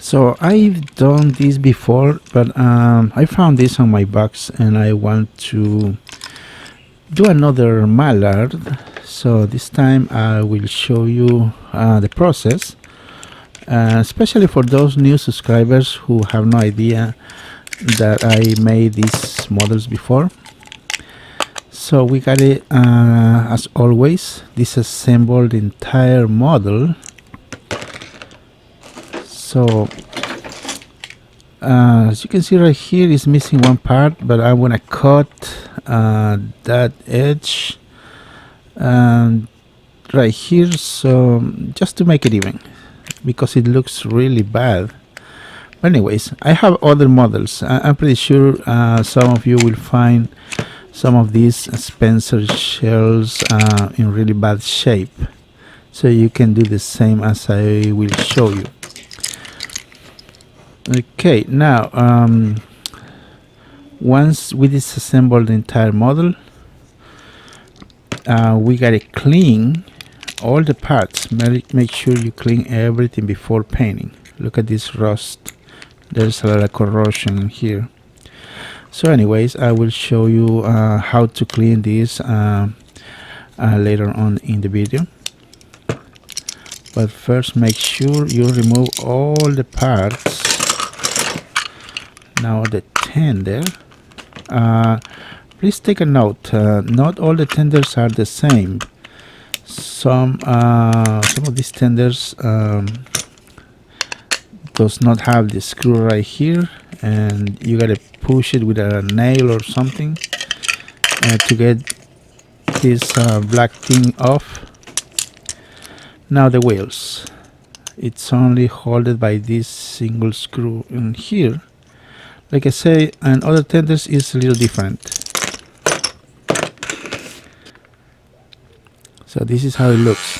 So I've done this before, but I found this on my box and I want to do another Mallard. So this time I will show you the process, especially for those new subscribers who have no idea that I made these models before. So we got it, as always, disassembled the entire model. So as you can see right here, is missing one part, but I want to cut that edge right here, so just to make it even, because it looks really bad. But anyways, I have other models. I'm pretty sure some of you will find some of these Spencer shells in really bad shape, so you can do the same as I will show you. Okay, now once we disassemble the entire model, we gotta clean all the parts. Make sure you clean everything before painting. Look at this rust. There's a lot of corrosion here. So anyways, I will show you how to clean this later on in the video. But first, make sure you remove all the parts. Now the tender, please take a note, not all the tenders are the same. Some of these tenders does not have the screw right here, and you gotta push it with a nail or something to get this black thing off. Now the wheels, it's only held by this single screw in here. Like I say, and other tenders is a little different. So this is how it looks.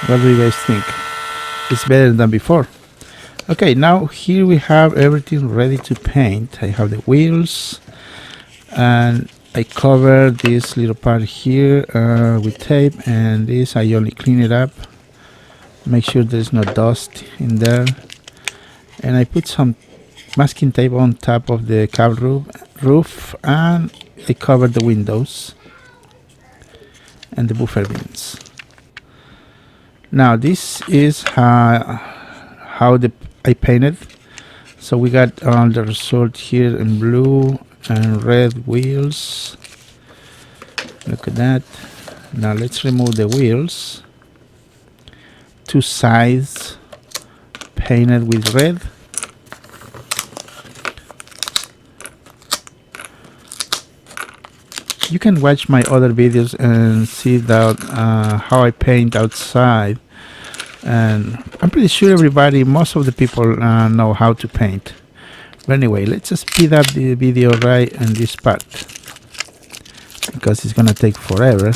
What do you guys think? It's better than before. Okay, now here we have everything ready to paint. I have the wheels, and I cover this little part here with tape, and this I only clean it up, make sure there's no dust in there, and I put some masking tape on top of the cab roof, and I cover the windows and the buffer bins. Now this is how I painted. So we got the result here in blue and red wheels. Look at that. Now let's remove the wheels. Two sides painted with red. You can watch my other videos and see that how I paint outside, and I'm pretty sure most of the people know how to paint. But anyway, let's just speed up the video right in this part, because it's gonna take forever.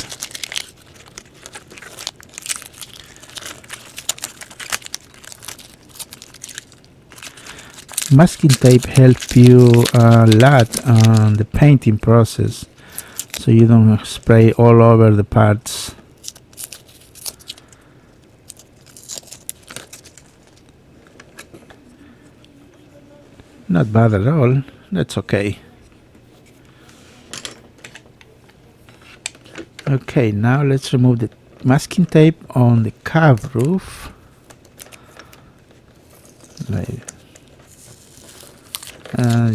Masking tape helps you a lot on the painting process, so you don't spray all over the parts. Not bad at all, that's okay. Okay, now let's remove the masking tape on the cab roof.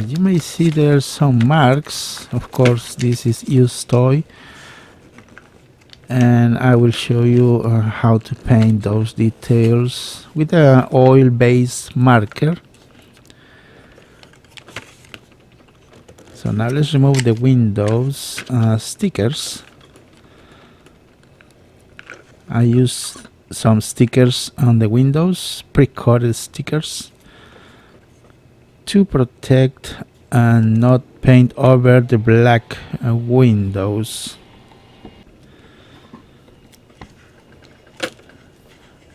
You may see there's some marks. Of course, this is used toy, and I will show you how to paint those details with an oil-based marker. So now let's remove the windows stickers. I use some stickers on the windows, pre-coded stickers, to protect and not paint over the black windows.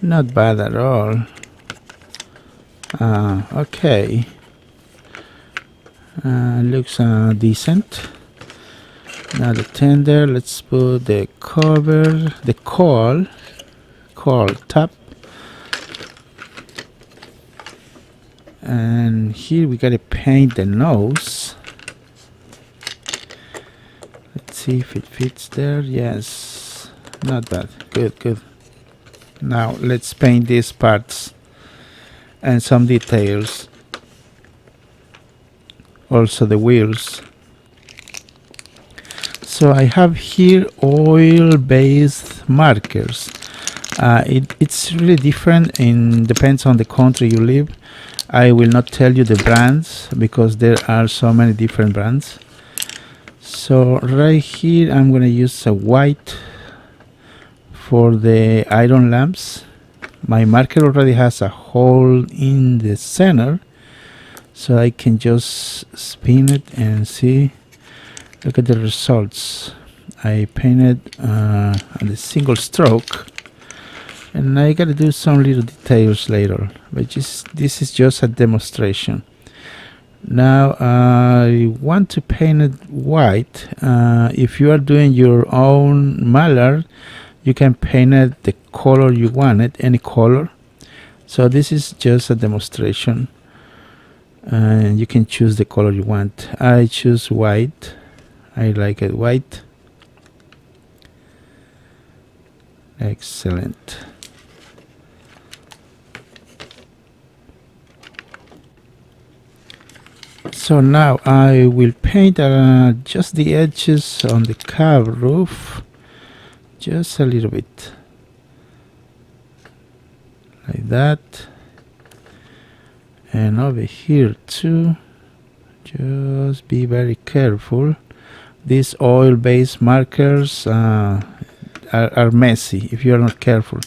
Not bad at all. Okay, looks decent. Now the tender, let's put the cover, the coil top, and here we gotta paint the nose. Let's see if it fits there. Yes, not bad. Good. Now let's paint these parts and some details. Also the wheels. So I have here oil-based markers. It's really different and depends on the country you live. I will not tell you the brands because there are so many different brands. So right here I'm going to use a white for the iron lamps. My marker already has a hole in the center, so I can just spin it and see. Look at the results. I painted on the single stroke, and I gotta do some little details later, but this is just a demonstration. Now I want to paint it white. If you are doing your own Mallard, you can paint it the color you want it, any color. So this is just a demonstration, and you can choose the color you want. I choose white. I like it white. Excellent. So now I will paint just the edges on the cab roof, just a little bit like that, and over here too. Just be very careful. These oil-based markers are messy if you are not careful.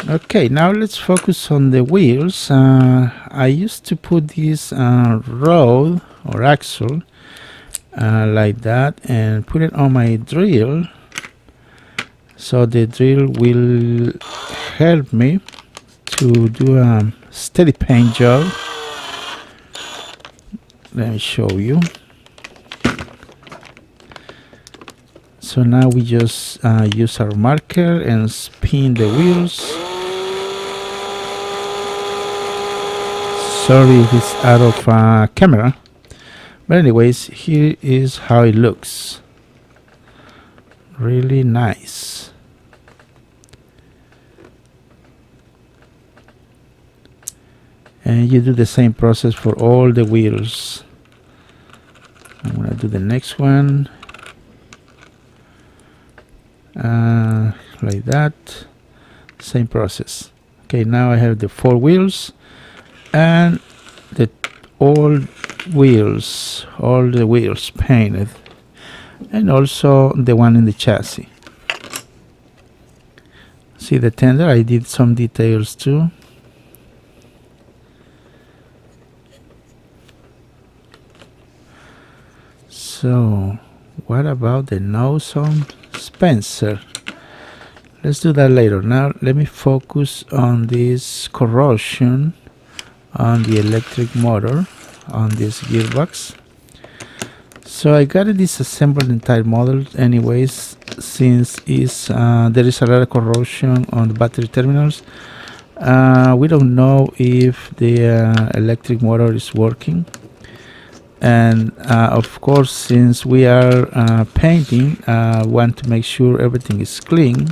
Okay, now let's focus on the wheels. I used to put this rod or axle like that and put it on my drill, so the drill will help me to do a steady paint job. Let me show you. So now we just use our marker and spin the wheels. Sorry if it's out of camera, but anyways, here is how it looks. Really nice. And you do the same process for all the wheels. I'm gonna do the next one like that. Same process. Okay, now I have the 4 wheels and all the wheels painted, and also the one in the chassis. See the tender? I did some details too. So what about the nose on Spencer? Let's do that later. Now let me focus on this corrosion on the electric motor on this gearbox. So I got it disassembled entire model anyways, since there is a lot of corrosion on the battery terminals. We don't know if the electric motor is working, and of course, since we are painting, want to make sure everything is clean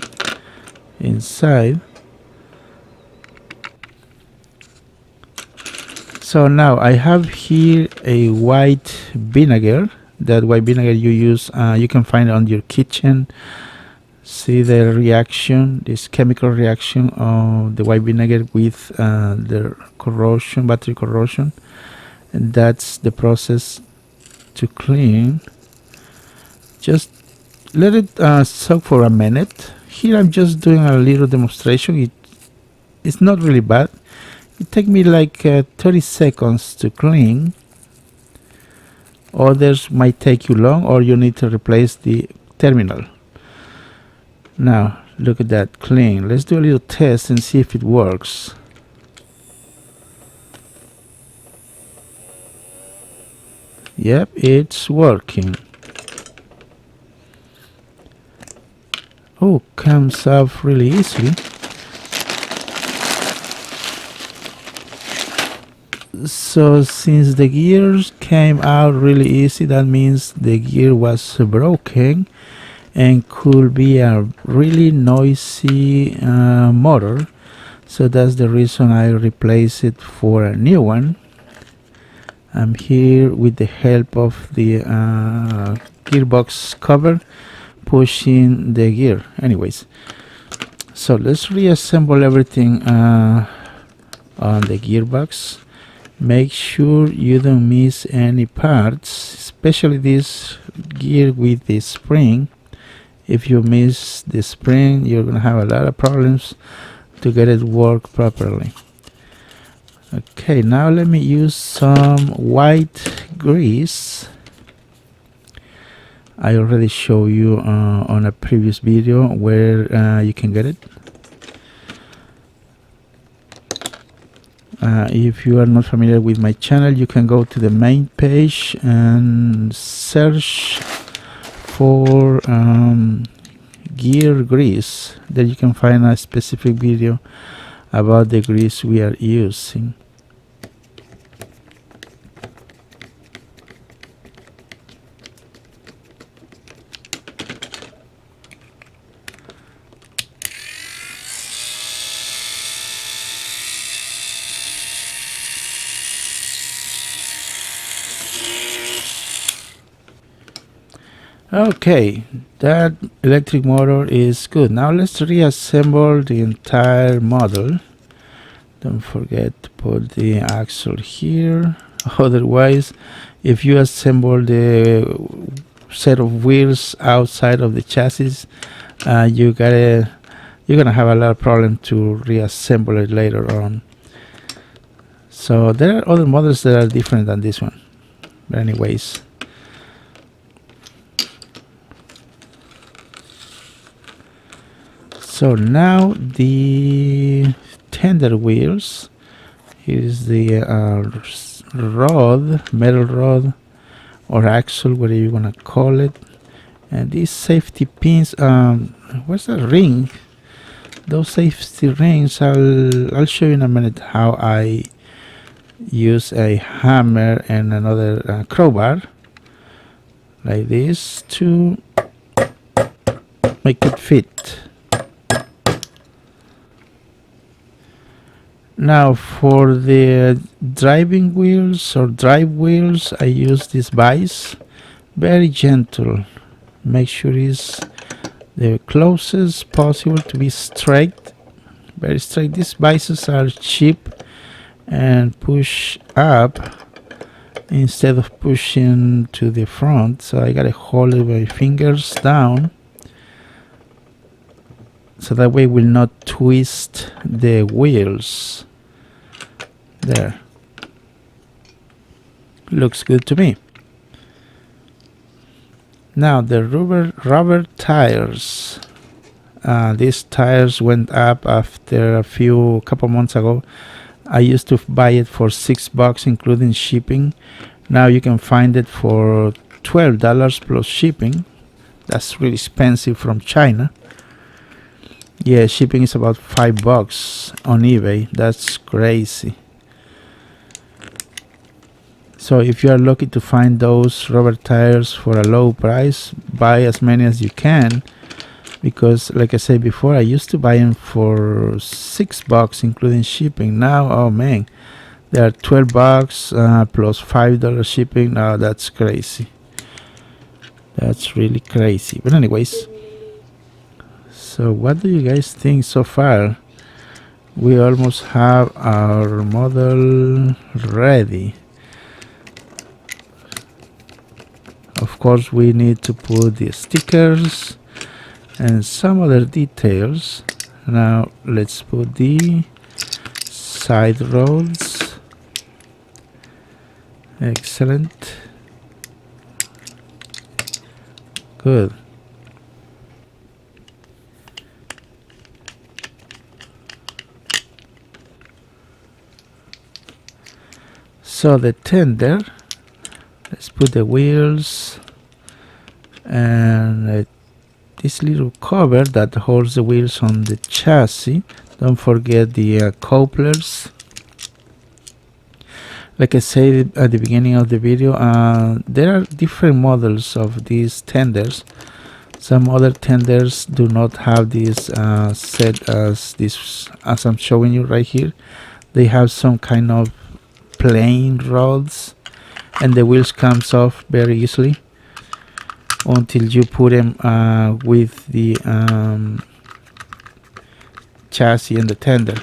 inside. So now I have here a white vinegar. That white vinegar you use, you can find it on your kitchen. See the reaction, this chemical reaction of the white vinegar with the corrosion, battery corrosion, and that's the process to clean. Just let it soak for a minute. Here I'm just doing a little demonstration. It's not really bad. It takes me like 30 seconds to clean. Others might take you long, or you need to replace the terminal. Now look at that clean. Let's do a little test and see if it works. Yep, it's working. Oh, comes off really easily. So since the gears came out really easy, that means the gear was broken and could be a really noisy motor. So that's the reason I replaced it for a new one. I'm here with the help of the gearbox cover, pushing the gear. Anyways, so let's reassemble everything on the gearbox. Make sure you don't miss any parts, especially this gear with the spring. If you miss the spring, you're gonna have a lot of problems to get it work properly. Okay, now let me use some white grease. I already showed you on a previous video where you can get it. If you are not familiar with my channel, you can go to the main page and search for gear grease. There you can find a specific video about the grease we are using. Okay, that electric motor is good. Now let's reassemble the entire model. Don't forget to put the axle here. Otherwise, if you assemble the set of wheels outside of the chassis, you're gonna have a lot of problem to reassemble it later on. So there are other models that are different than this one, but anyways. So now the tender wheels. Here's the rod, metal rod or axle, whatever you wanna call it, and these safety pins. What's that ring? Those safety rings. I'll show you in a minute how I use a hammer and another crowbar like this to make it fit. Now for the driving wheels or drive wheels, I use this vise. Very gentle. Make sure it's the closest possible to be straight. Very straight. These vices are cheap and push up instead of pushing to the front. So I gotta hold my fingers down, so that way it will not twist the wheels. There. Looks good to me. Now the rubber tires. These tires went up after a couple months ago. I used to buy it for $6 including shipping. Now you can find it for $12 plus shipping. That's really expensive from China. Yeah, shipping is about $5 on eBay. That's crazy. So if you are lucky to find those rubber tires for a low price, buy as many as you can, because like I said before, I used to buy them for $6 including shipping. Now, oh man, they are $12 plus $5 shipping. Now that's crazy. That's really crazy. But anyways, so what do you guys think so far? We almost have our model ready. Of course, we need to put the stickers and some other details. Now let's put the side roads. Excellent. Good. So the tender, Let's put the wheels and this little cover that holds the wheels on the chassis. Don't forget the couplers. Like I said at the beginning of the video, there are different models of these tenders. Some other tenders do not have this set as I'm showing you right here. They have some kind of plain rods, and the wheels comes off very easily until you put them with the chassis and the tender.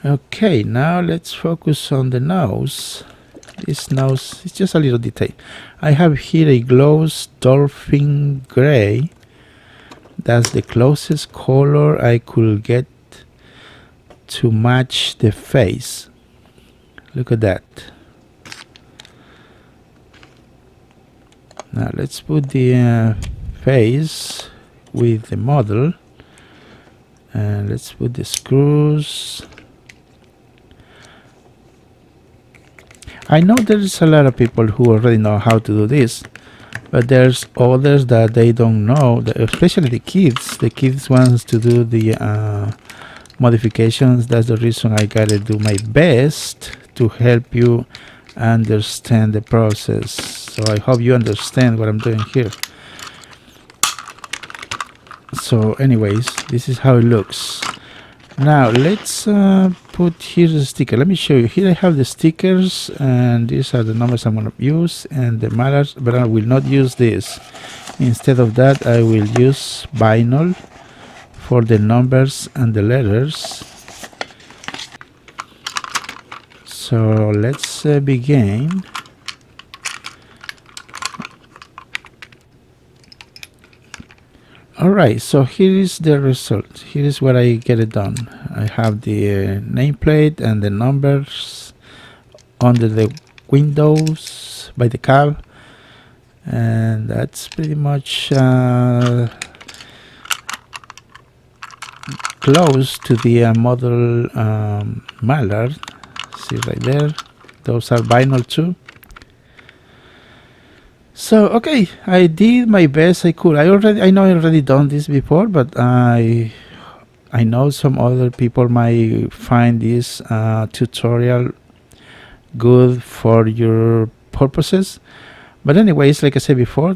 Okay, now let's focus on the nose. This nose is just a little detail. I have here a gloss dolphin gray. That's the closest color I could get to match the face. Look at that. Now let's put the face with the model, and let's put the screws. I know there's a lot of people who already know how to do this, but there's others that they don't know, especially the kids. The kids wants to do the modifications. That's the reason I gotta do my best to help you understand the process. So I hope you understand what I'm doing here. So anyways, this is how it looks. Now let's put here the sticker. Let me show you. Here I have the stickers, and these are the numbers I'm going to use, and the Mallard, but I will not use this. Instead of that, I will use vinyl for the numbers and the letters. So let's begin. Alright, so here is the result. Here is what I get it done. I have the nameplate and the numbers under the windows by the cab, and that's pretty much close to the model Mallard. See right there, those are vinyl too. So okay, I did my best I could. I know I already done this before, but I know some other people might find this tutorial good for your purposes. But anyways, like I said before,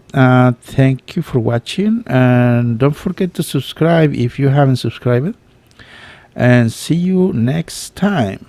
thank you for watching, and don't forget to subscribe if you haven't subscribed, and see you next time.